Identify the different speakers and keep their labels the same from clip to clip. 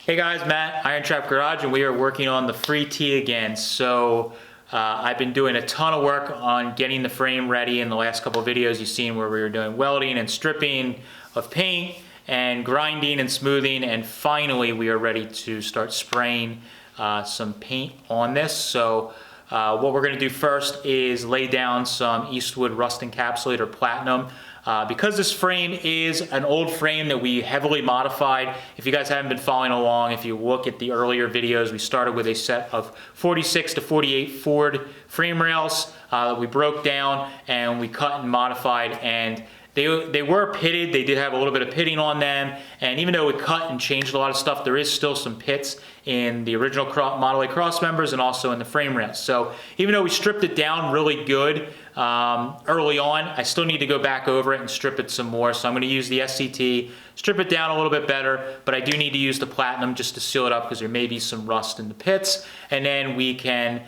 Speaker 1: Hey guys, Matt, IronTrap Garage, and we are working on the free T again. So I've been doing a ton of work on getting the frame ready. In the last couple of videos you've seen where we were doing welding and stripping of paint and grinding and smoothing, and finally we are ready to start spraying some paint on this. So what we're going to do first is lay down some Eastwood rust encapsulated platinum. Because this frame is an old frame that we heavily modified, if you guys haven't been following along, if you look at the earlier videos, we started with a set of 46 to 48 Ford frame rails that we broke down and we cut and modified, and they were pitted. They did have a little bit of pitting on them, and even though we cut and changed a lot of stuff, there is still some pits in the original Model A cross members and also in the frame rails. So even though we stripped it down really good early on, I still need to go back over it and strip it some more. So I'm going to use the SCT, strip it down a little bit better, but I do need to use the platinum just to seal it up because there may be some rust in the pits. And then we can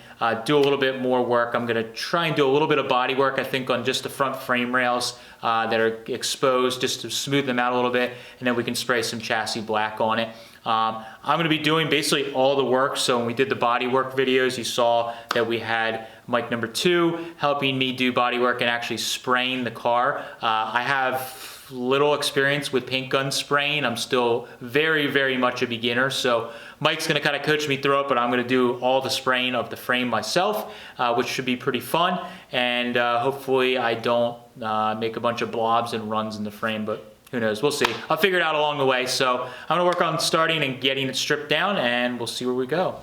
Speaker 1: do a little bit more work. I'm going to try and do a little bit of body work, I think, on just the front frame rails that are exposed, just to smooth them out a little bit, and then we can spray some chassis black on it. I'm going to be doing basically all the work. So when we did the body work videos, you saw that we had Mike number 2 helping me do body work and actually spraying the car. I have little experience with paint gun spraying. I'm still very, very much a beginner. So Mike's going to kind of coach me through it, but I'm going to do all the spraying of the frame myself, which should be pretty fun. And hopefully I don't make a bunch of blobs and runs in the frame, but who knows? We'll see. I'll figure it out along the way. So I'm going to work on starting and getting it stripped down, and we'll see where we go.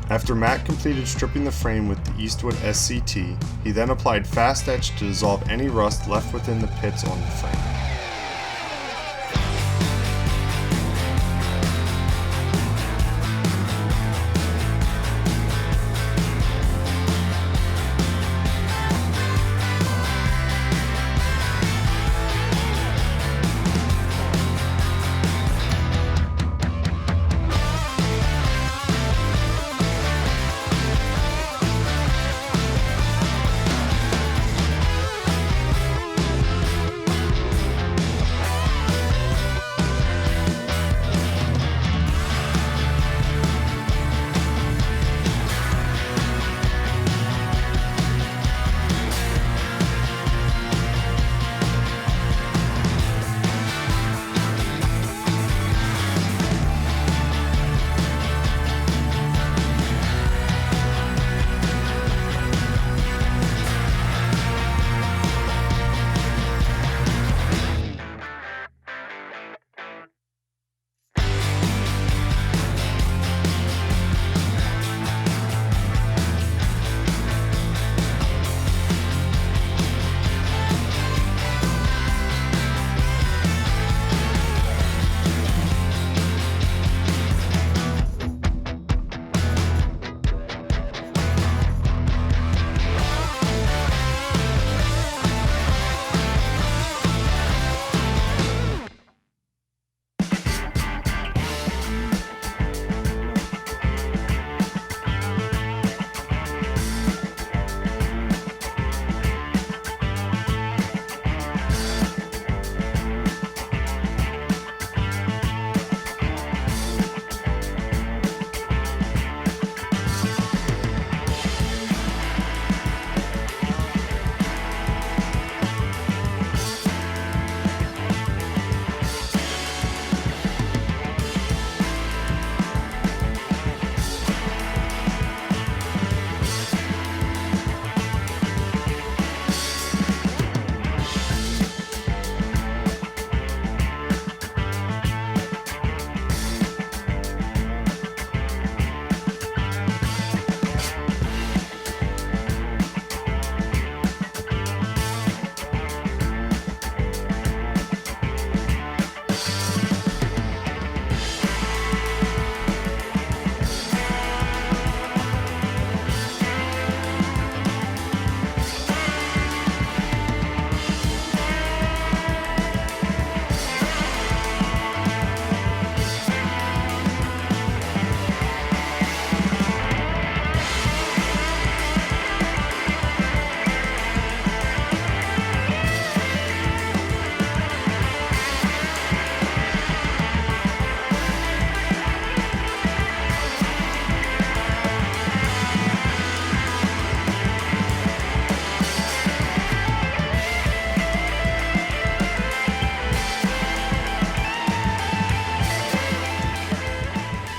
Speaker 2: After Matt completed stripping the frame with the Eastwood SCT, he then applied fast etch to dissolve any rust left within the pits on the frame.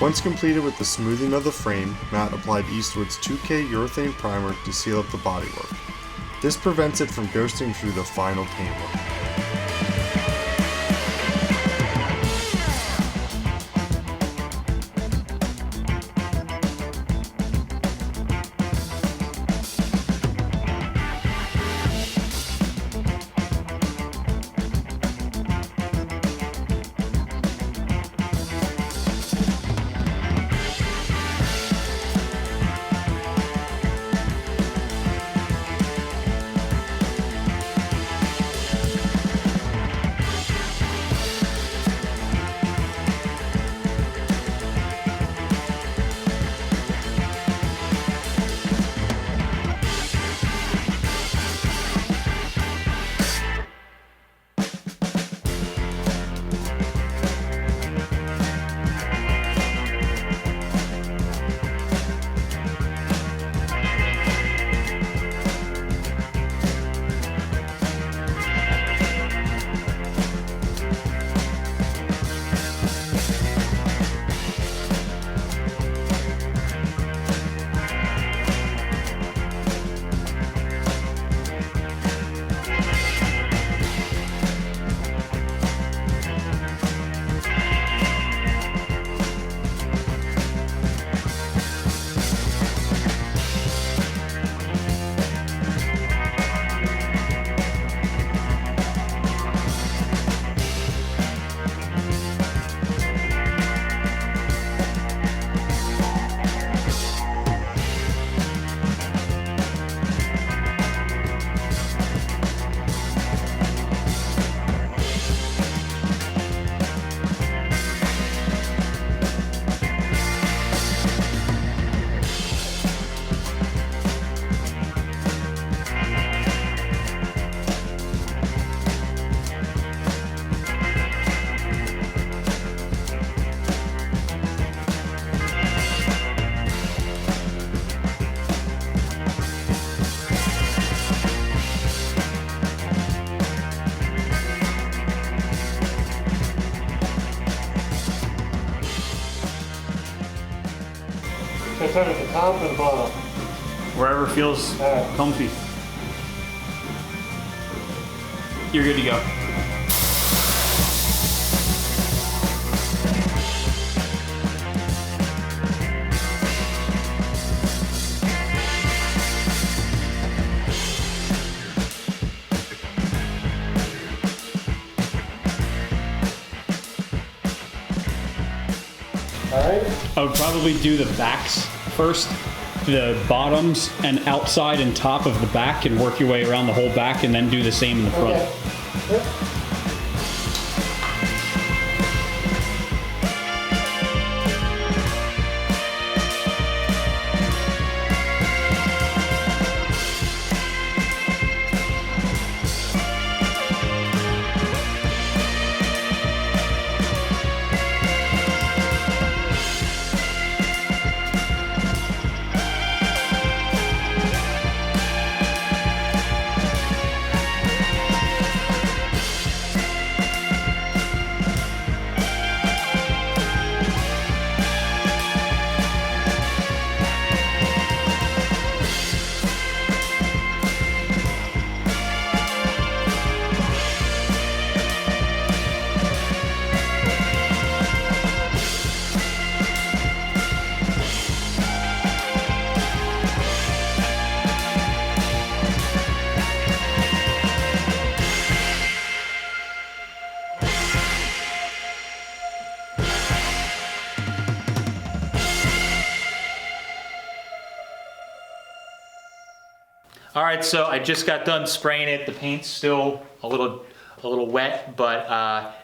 Speaker 2: Once completed with the smoothing of the frame, Matt applied Eastwood's 2K urethane primer to seal up the bodywork. This prevents it from ghosting through the final paintwork.
Speaker 3: Just turn it to top and bottom.
Speaker 4: Wherever feels
Speaker 3: Alright.
Speaker 4: comfy. You're good to go.
Speaker 3: Alright?
Speaker 4: I would probably do the backs first, the bottoms and outside and top of the back, and work your way around the whole back, and then do the same in the front.
Speaker 3: Okay. Yep.
Speaker 1: All right, so I just got done spraying it. The paint's still a little wet, but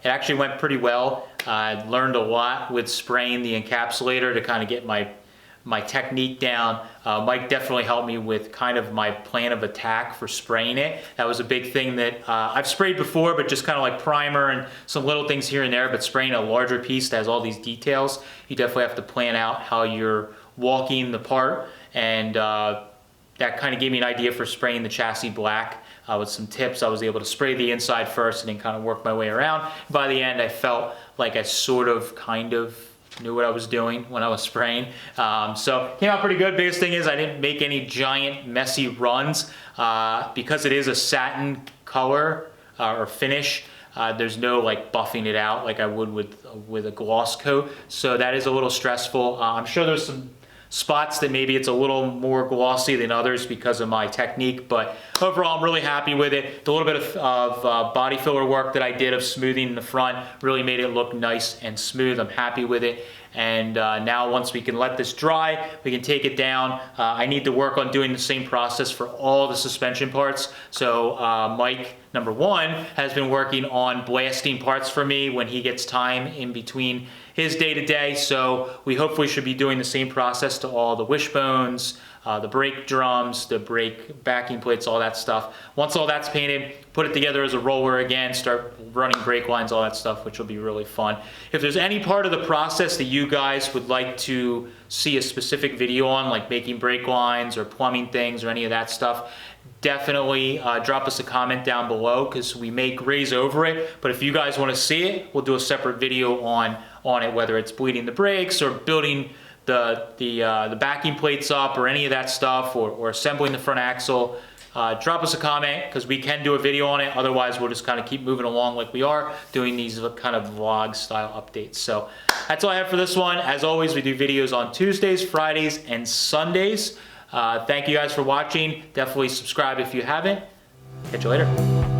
Speaker 1: it actually went pretty well. I learned a lot with spraying the encapsulator to kind of get my technique down. Mike definitely helped me with kind of my plan of attack for spraying it. That was a big thing that I've sprayed before, but just kind of like primer and some little things here and there, but spraying a larger piece that has all these details, you definitely have to plan out how you're walking the part, and that kind of gave me an idea for spraying the chassis black. With some tips, I was able to spray the inside first and then kind of work my way around. By the end, I felt like I kind of knew what I was doing when I was spraying. So came out pretty good. Biggest thing is I didn't make any giant messy runs because it is a satin color or finish. There's no like buffing it out like I would with a gloss coat. So that is a little stressful. I'm sure there's some spots that maybe it's a little more glossy than others because of my technique, but overall I'm really happy with it. The little bit of body filler work that I did of smoothing in the front really made it look nice and smooth. I'm happy with it. And now once we can let this dry, we can take it down. I need to work on doing the same process for all the suspension parts. So Mike, number one, has been working on blasting parts for me when he gets time in between his day-to-day. So we hopefully should be doing the same process to all the wishbones, the brake drums, the brake backing plates, all that stuff. Once all that's painted, put it together as a roller again, start running brake lines, all that stuff, which will be really fun. If there's any part of the process that you guys would like to see a specific video on, like making brake lines or plumbing things or any of that stuff, definitely drop us a comment down below because we may graze over it. But if you guys want to see it, we'll do a separate video on it, whether it's bleeding the brakes or building the backing plates up or any of that stuff, or assembling the front axle. Drop us a comment because we can do a video on it. Otherwise, we'll just kind of keep moving along like we are, doing these kind of vlog style updates. So that's all I have for this one. As always, we do videos on Tuesdays, Fridays, and Sundays. Thank you guys for watching. Definitely subscribe if you haven't. Catch you later.